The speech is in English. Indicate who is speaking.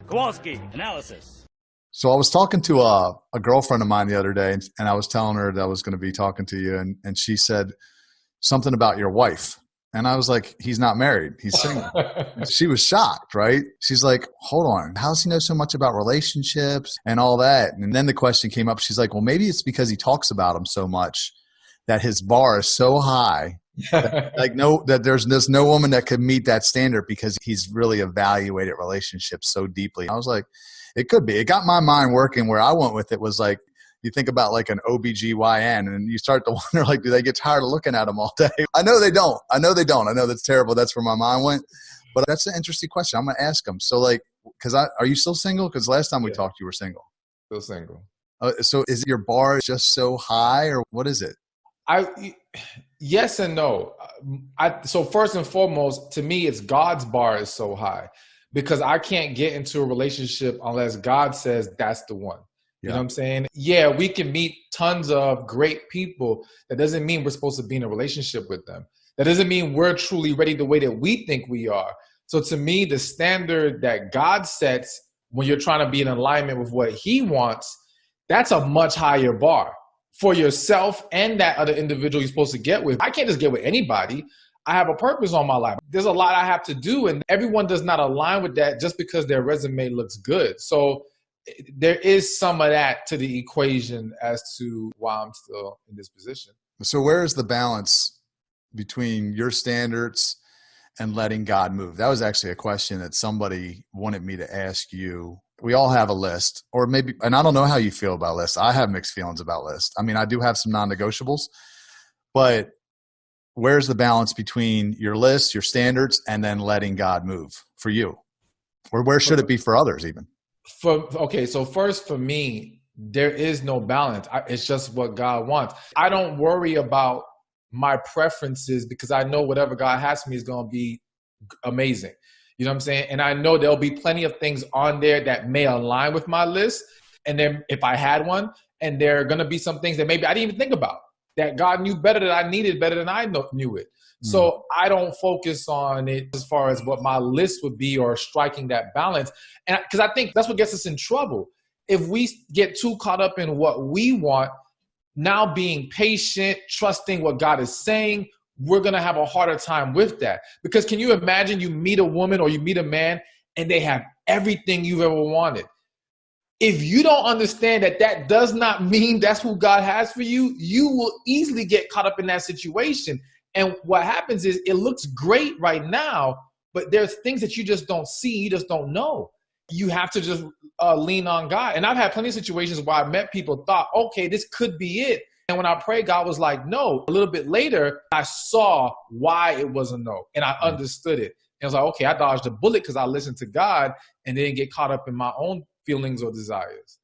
Speaker 1: Kowalski analysis.
Speaker 2: So I was talking to a girlfriend of mine the other day, and I was telling her that I was going to be talking to you, and she said something about your wife. And I was like, he's not married. He's single. She was shocked, right? She's like, hold on. How does he know so much about relationships and all that? And then the question came up. She's like, well, maybe it's because he talks about them so much that his bar is so high that there's no woman that could meet that standard because he's really evaluated relationships so deeply. I was like, it could be. It got my mind working. Where I went with it was like, you think about like an OBGYN and you start to wonder, like, do they get tired of looking at them all day? I know they don't. I know that's terrible. That's where my mind went. But that's an interesting question. I'm going to ask them. So like, are you still single? Because last time we talked, you were single.
Speaker 3: Still single.
Speaker 2: So is your bar just so high, or what is it?
Speaker 3: Yes and no. So first and foremost, to me, it's God's bar is so high because I can't get into a relationship unless God says that's the one. You know what I'm saying? Yeah, we can meet tons of great people. That doesn't mean we're supposed to be in a relationship with them. That doesn't mean we're truly ready the way that we think we are. So to me, the standard that God sets when you're trying to be in alignment with what he wants, that's a much higher bar for yourself and that other individual you're supposed to get with. I can't just get with anybody. I have a purpose on my life. There's a lot I have to do, and everyone does not align with that just because their resume looks good. So there is some of that to the equation as to why I'm still in this position.
Speaker 2: So where is the balance between your standards and letting God move? That was actually a question that somebody wanted me to ask you. We all have a list, or maybe, and I don't know how you feel about lists. I have mixed feelings about lists. I mean, I do have some non-negotiables, but where's the balance between your list, your standards, and then letting God move for you? Or where should it be for others even?
Speaker 3: So first for me, there is no balance. It's just what God wants. I don't worry about my preferences because I know whatever God has for me is going to be amazing. You know what I'm saying? And I know there'll be plenty of things on there that may align with my list. And then if I had one, and there are going to be some things that maybe I didn't even think about that God knew better, that I needed better than I knew it. So I don't focus on it as far as what my list would be or striking that balance. And because I think that's what gets us in trouble. If we get too caught up in what we want, now being patient, trusting what God is saying, we're going to have a harder time with that. Because can you imagine you meet a woman or you meet a man and they have everything you've ever wanted? If you don't understand that that does not mean that's who God has for you, you will easily get caught up in that situation. And what happens is it looks great right now, but there's things that you just don't see, you just don't know. You have to just lean on God. And I've had plenty of situations where I met people, thought, okay, this could be it. And when I prayed, God was like, no. A little bit later, I saw why it was a no, and I understood it. And I was like, okay, I dodged a bullet because I listened to God and didn't get caught up in my own feelings or desires.